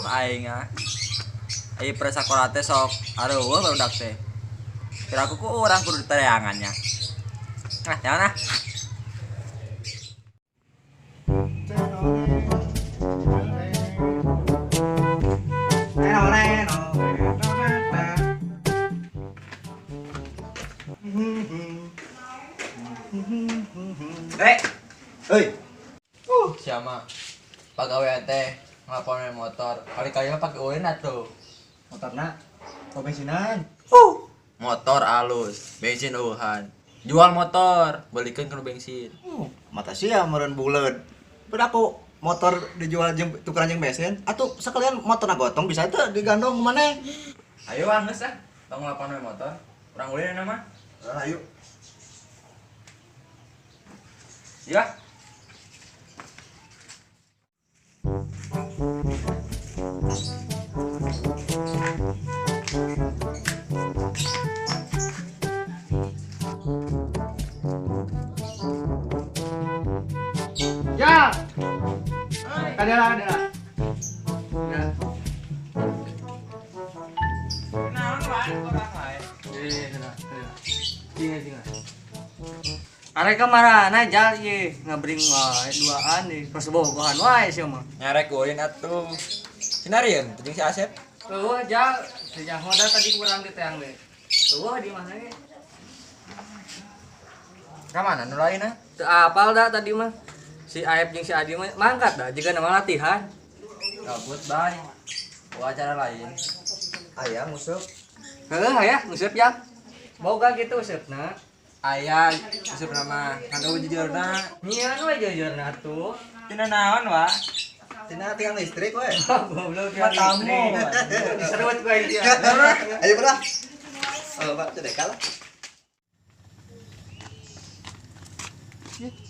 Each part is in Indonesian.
Aing ah. Ai prasakola teh sok areueuh barudak teh. Kira aku ku urang kudu ditereangannya. Nah, jangan ah. Rek. Heuy. Siapa? Pagawe teh ngelaporin motor. Kali-kali mah pake ulin atuh. Motorna kok bensinan? Motor alus, bensin eueuhan. Jual motor, balikeun ke bensin. Mata sia meureun buleud. Beda aku motor dijual jeung tukeran jeung bensin, atuh sakalian motorna gotong bisa teu digandong maneh. Ayo geus ah, tong ngelaporin motor. Urang ulin mah. Ayo. Ya. Ya. Ada. Ya. Naon wae orang lain. Tinggal. Arek kamarana jal ieu ngabring wae duaan di persebogohan wae sia mah. Nyarek ulin atuh. Sinarieun jeung si Asep. Eueuh jal, sejak moda tadi kurang diteang deh. Eueuh di mana ge? Ka mana nu lainna? Teu apal da tadi mah. Si Aep jeung si Adi mah mangkat da jiga nama latihan. Gabut bae. Ku acara lain. Aya musuh. Heueuh aya nguseup jang. Boga gitu useupna. Aya asup nama kanggo jujurna. Nyieun we jujurna atuh. Tina naon wa? Tina tiang listrik we. Goblok ya. Matamu. Diserut ku ieu. Ayo berah. Pak, cedek kalah.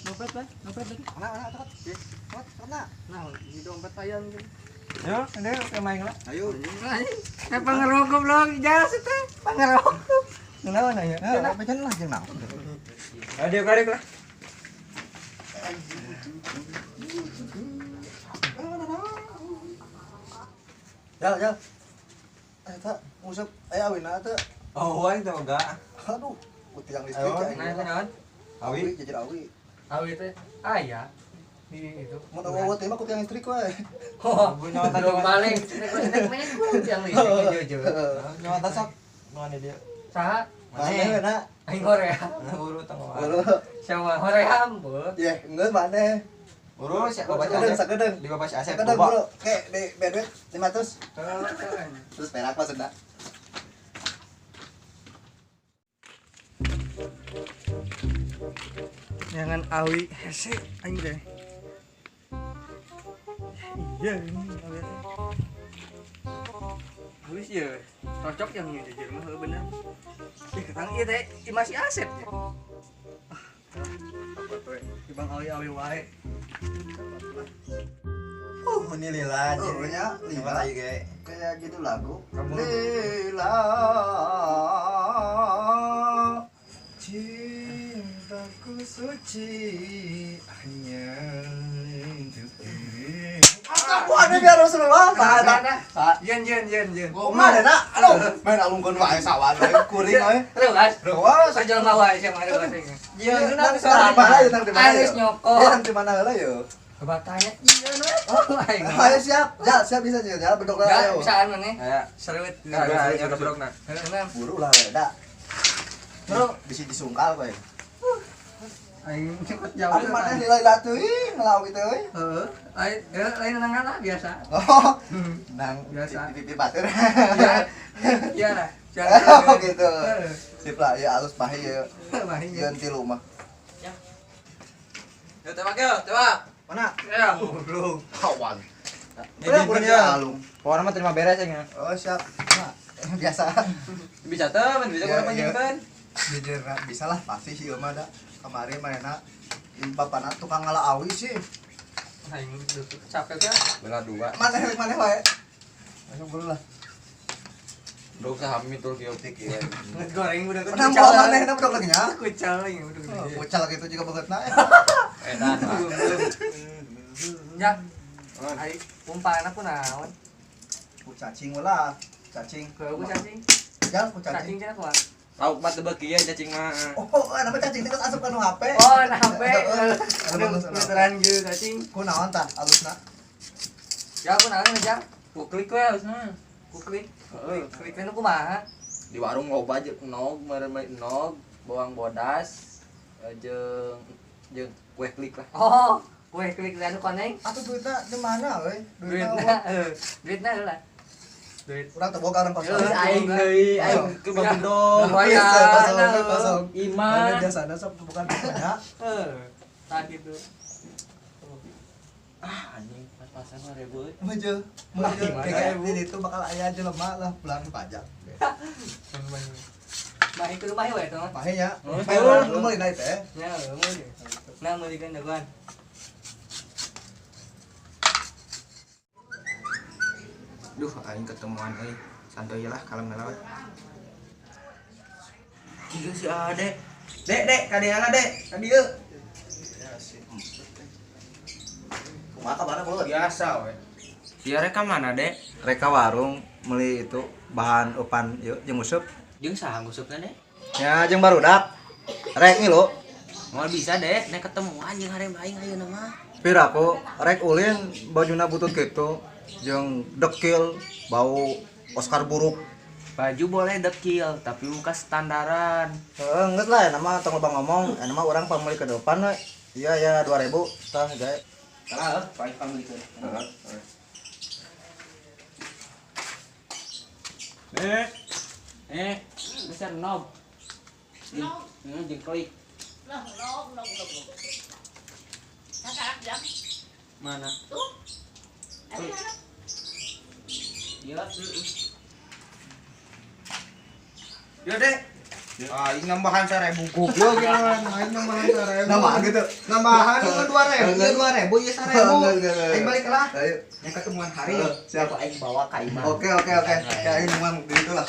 Dompet lagi. Mana terat. Mana? Nah, di dompet tayang gitu. Yo, ende ke main lah. Ayo. Pangerokok belum jelas itu. Pangerokok. Kenapa nanya? Apa lah jeung naon. Ayo karek lah. Jal. Eta musuh awina teh. Oh, wae teh enggak. Aduh, tiang listrik Ayo, aing. Naon? Awi, jajar awi. Awi teh aya di itu. Mun awot teh mah ku tiang listrik we. Oh, Nyawatan belum paling. Nek yang listrik jujur. Nyawatan sok. Mana dia? Saha? Maneh na. Aing Korea. Buru tanggal. Buru. Sama Korea ambut. Ye, enggeus maneh. Buru si Bapak Sakedeung, Asep. sakedeung. Di Bapak Asep. Sakedeung buru. Ke di bedwet 500. Kalau Terus perak maksudna. jangan awi hese aing deh. Iya ini awi hese. Habis ya, cocok yang ini jujur mah bener. Ketang ieu teh masih Asep ya. Apa tuh? Ibang awi-awi wae. Ini lila aja. nya lila lagi ge. Kayak gitu lagu. Kamu- Lila cintaku suci hanya untuk diri. Aku ada biar Rasulullah. Yen. Mana nak? Aduh, main alungkeun wae sawan wae kuring wae. Rewas. Rewas. Sajal mawa sia mah rewas. Iya, nang di mana ya, nang di mana? Alis nyokot. Ya, nang di mana heula yo? Kebatanya iya nu. Ayo siap. Ya, siap bisa jeung ya bedog lah Ya, ayo. bisaan maneh. Aya. Serewet. Aya nya kebrokna. Heeh. Buru lah we da. Bro, Bisa disungkal we. aing cepet jauh. Ari mana nilai lah teuing ngelaw gitu we. Heeh. Lain nang lah biasa. Oh, nang Biasa. di batur. Iya. Iya lah. Oh gitu. Sip lah ya alus pahi ya. Mahinya. Ganti rumah. Yo tebak yo, tebak. Mana? Ya, goblok. Kawan. Jadi Udah ya. alung. Pokoknya mah terima beres ya. Oh siap. Nah, biasa. Bisa temen, bisa Ya, kurang panjangkeun. Jujur bisa lah pasti sih mah da. Kemarin mana bapana tukang ngalah awi sih. Aing capek ya. Bela dua. Mana wae. Masuk dulu lah. Dok saham mitul kiotik ya. Goreng udah Kenapa bawa mana hendak bedog lagi nya? Kucal lagi udah Oh, gede. Kucal gitu juga banget na. Edan. Ya. Aing umpana pun naon. Ku cacing lah, cacing. Kalau aku cacing. Jal ku Cacing cacing. cenah kuat. Lauk mah teu beuki ya cacing mah. Oh, nama cacing teh asup ka nu HP. Oh, nah HP. Anu Beneran gitu cacing. ku naon tah alusna? Ya aku naon aja. Ku klik we harusna. Ku klik. Klik nu kumaha? Di warung loba aja nog meureun nog bawang bodas jeung kue klik lah. Oh, kue klik anu koneng. Atuh duitna di mana we? Duitna duitna lah. Duit. Urang teu boga orang kosong. Terus Aing deui, aing ke Bandung. Kosong. Ima. Biasana sok bukan banyak. Tak gitu. Anjing pas-pasan mah ribut. Meuje. Meuje kayak di itu bakal aya jelema lah pulang pajak. Mah itu rumah we tuh. Pahe nya. Oh, Pahe lu meuli na teh. Ya, meuli. Nah, meuli kan daguan. Duh, aing ketemuan euy. Santuy lah kalem lah. Ieu si Ade. Dek, kadeana Dek. Ka dieu. Kumaha kabarna beuleut? Biasa we. Si Reka mana, Dek? Reka warung meuli itu bahan upan yeuh jeung useup. Jeung saha ngusupna, Dek? Ya jeung barudak. Rek ngilu. Moal bisa, Dek. Nek ketemuan jeung harem aing ayeuna mah. Piraku rek ulin bajuna butut kitu jeung dekil bau Oscar buruk. Baju boleh dekil, tapi muka standaran. Enggak lah, nama tong loba ngomong, nama orang pamili ke depan we. Iya ya 2000 tah gae. Kalah, paling pamilikeun. Besar knob. Jeung klik. Mana? Tuh. Ada mana? Iya. Ya, Dek. Aing nambahan 1000 Goblok ya, main nambahan 1000. Nama gitu. Nambahan itu 2000, ya 2000 ya 1000. Aing balik lah. Ayo. Yang ketemuan hari. Siap. aing bawa ka Imam. Oke. Kayak ini memang gitu lah.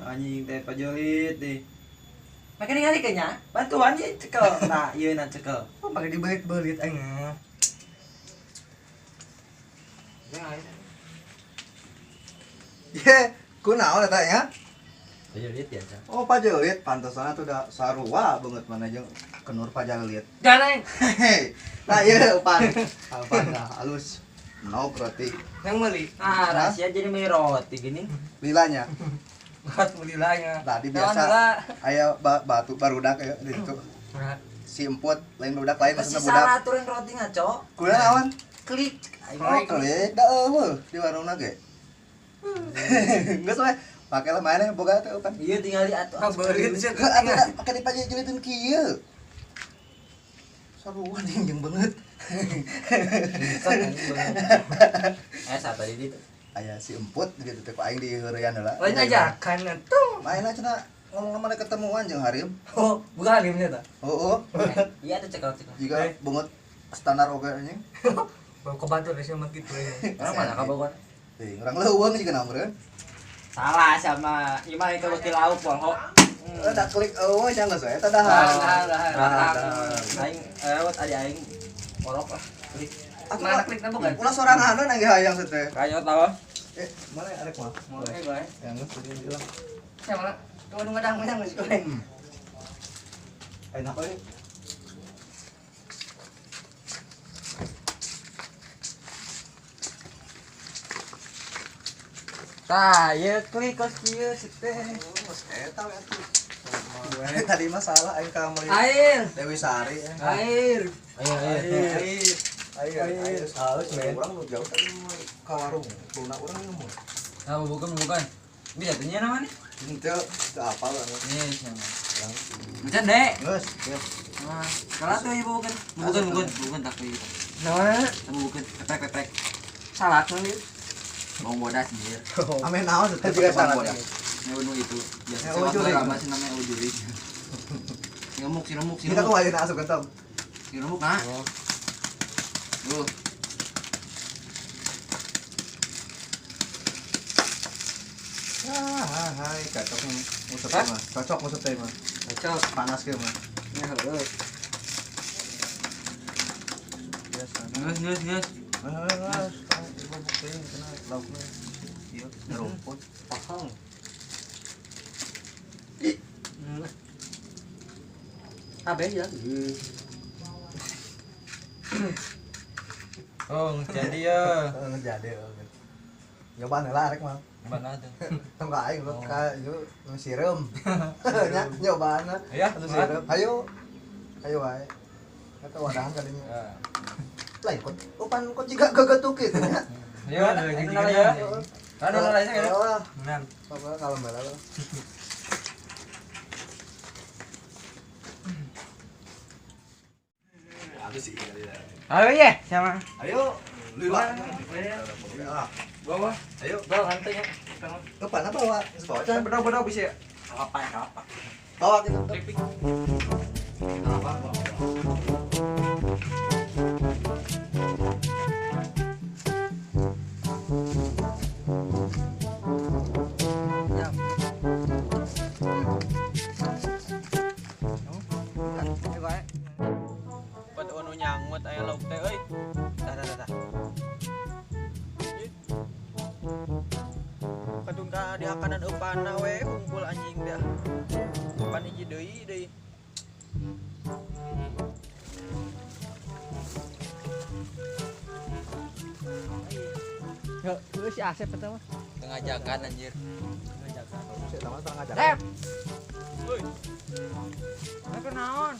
Anjing teh pajolit deh. Makan ningali kayaknya. Bantuan ye cekel. Nah, ieu na cekel. Oh, pakai dibelit-belit aing. Ye, kunaon eta nya? Pajolit biasa. Oh, pajelit, pantesan tuh da sarua banget mana jeung kenur pajelit. Jangan aing. Hei. Nah, ieu upan. Alpan dah halus. No berarti Yang meuli. Ah, rahasia jadi mie roti gini. lilanya. Buat meuli lanya. Tadi Naon biasa heula? aya batu barudak aya di situ. Si emput lain budak lain Masih maksudna budak. salah aturan roti ngaco. Kuliah naon? Klik. Oh, klik da eueuh di warungna ge. Geus we. Pake lah mana boga teh upan. Iya tinggal di atuh. Ah, belit sih. Atuh pake dipajejuliteun kieu. Sarua nih jeung beungeut. Sa tadi itu. Aya si emput gitu teh ku aing di heureyan heula. Lain ajakan tuh. Main cenah ngomong-ngomong ketemuan jeung harim. Oh, bukan halimnya ta. Oh. Iya tuh cekel. Jika beungeut standar oge anjing. Bawa ke batu deh sama gitu ya. Orang mana kabawan? Urang leuweung juga nameureun. Salah sama gimana itu wakil lauk poho. Da klik eueuh nya geus we eta dahar. Aing lewat adi aing orok lah. Klik. Mana klik na bukan? Ulah sorangan nang hayang teh. Kayak tahu. Mana arek mah? Oke, gue. Yang geus tadi bilang. Saya mana? Tuh ngadang geus gue. Enak euy. Tah, ieu klik kos kieu teh. Eta we atuh. Tadi masalah aing ka meuli Air. Dewi Sari. Air. Air. Halus men. Urang nu jauh tadi ka warung. Kulna urang nu mah. Nah, bukan. Bisa tanya namanya? Henteu teu apal lah. Ini siapa? Macam dek. Geus, siap. Nah, kalau tuh ibu bukan tak ibu. Nah, Bukan, peprek. salad nanti. Bawang bodas anjir. Ame naon teh Juga salah. Ya bener itu. Biasa Ya, sewa ujurik. drama sih namanya ujurik. Si remuk. Kita tuh ayeuna asup kentom. Si remuk nah. Tuh. Hai, cocok nih. Musut teh mah. Cocok musut teh mah. Cocok. Panas kieu mah. Ya, heuh. Biasa. Geus. bukti kena lauknya. Iya, rumput. Pahang. Abe ya. Oh, jadi ya. Ngejade. Nyobaan lah rek mah. Mana tuh? Tong ka aing lu ka ieu sireum. Nya nyobaan. Iya, sireum. Ayo. Ayo wae. Eta wadahan kalinya. Heeh. Lain kok upan kok jiga gegetuk kitu nya. Iya, gitu ya. Aduh, lainnya kan. Wah, Benar. apa kalem bae lah. Ayo ya, sama. Ayo, lila. Bawa. Ayo, Bawa hantu nya. upan apa bawa? Bawa Benar bisa. Apa? bawa gitu. Buat anu nyangut aya lauk teh euy. Dah. Kadung ka di hakanan eupana we kumpul anjing dah. Pan hiji deui. Yo, lu si Asep eta mah. Tengah jakan anjir. Saya tahu tengah jalan. Sep. Euy. Apa naon?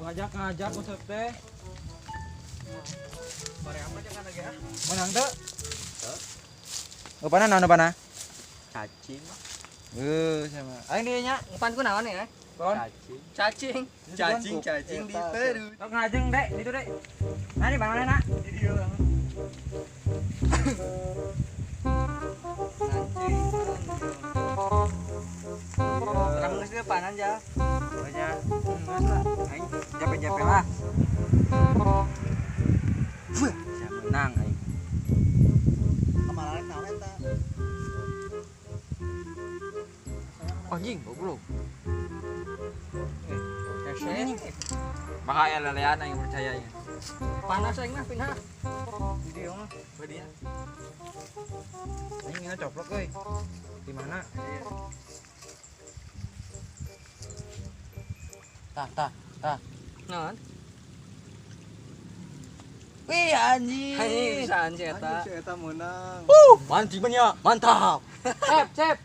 Ngajak Usep teh. Bare amat jangan lagi ah. Menang teu? Heeh. Upana naon upana? Cacing. Sama. Aing dieu nya. Umpanku naon ya? Kon. Cacing. Cacing di perut. Tok ngajeng dek, ditu dek. Nah di mana nak? Di dieu Bang. Terang geus teu panan ja. Banyak. Geus lah. Aing jape-jape lah. Siap menang aing. Kemarin naon eta? Anjing, goblok. Kesen. Makanya lelean aing percayanya. Panas aing mah pindah. Di dieu mah. Badinya. Aing ngina coplok euy. Di mana? Tah. Naon? Wih anjing. Anjing bisaan si eta. Si eta meunang. Mancing banyak, mantap. Sep.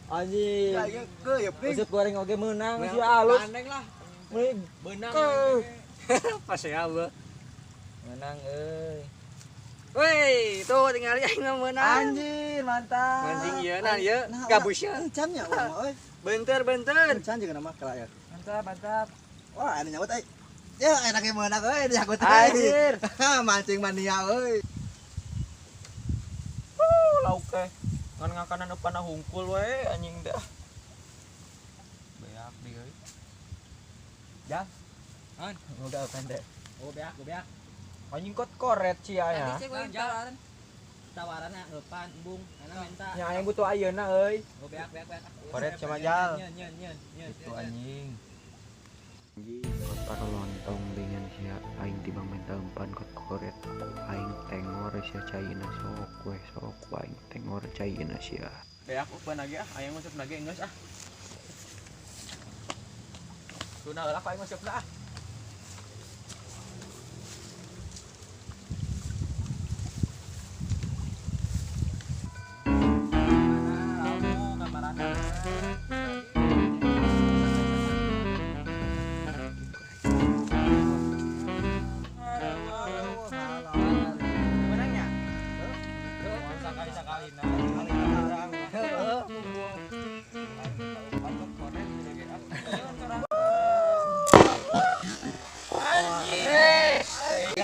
Anjing. Ya ieu geuyeub nih. Usep goreng oge menang si alus. Pandeng lah. Meuning Benang. Pas ya abah. menang euy. Woi, tuh tinggal aing mah meunang. Anjir, mantap. Mancing ieu nah ieu gabusnya. Encannya urang mah euy. Bentar. Encan jeung nama kala ya. Mantap. Wah, anu nyaut euy. Ya, enak ge meunang euy, diagut Anjir. Mancing mania euy. Lauk teh. Ngan ngakanan upana hungkul we anjing dah. Beak di euy. Ya. An, udah pendek. Oh, beak. Anjing kot koret cia ya. Tawaran depan embung, enak minta. Nya aing butuh ayeuna euy. Oh, beak. Koret sama jal. Nyen. Itu anjing. Para lontong dengan sia aing tiba minta umpan kot koret aing tengor sia caina sok aing tengor caina sia Beak upah lagi ah, aing masuk lagi geus ah. Tuna heula aing masuk ah.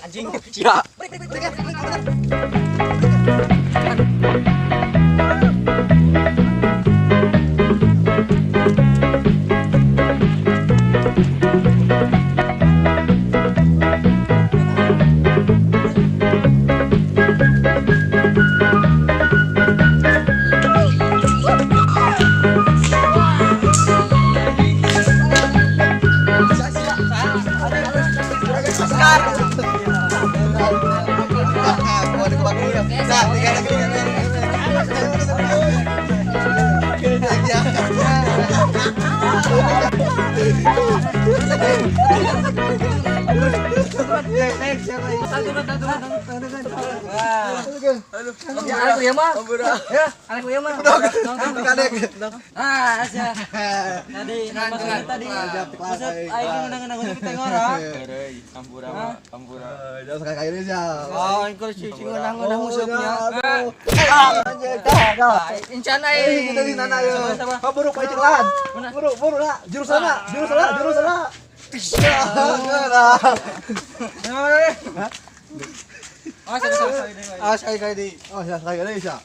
Anjing, cia. Sekarang Ya, aku ya mah. Ya, aku ya mah. Ah, asya. Tadi tadi. Maksud aing ngenang-ngenang tapi tengora. Heureuy, ampura. Jangan sekali kali ini ya. Oh, kalau cuci ngenang-ngenang musuhnya. Incan Kita ai. di sana ya. Buru Pak Ceklan. Buru lah. Jurus sana. Oh, sekali ini. Sekali kali ini. Oh, ya sekali kali ya.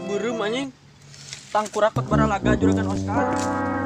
Beureum anjing. Tangkurak baralaga juragan Oscar.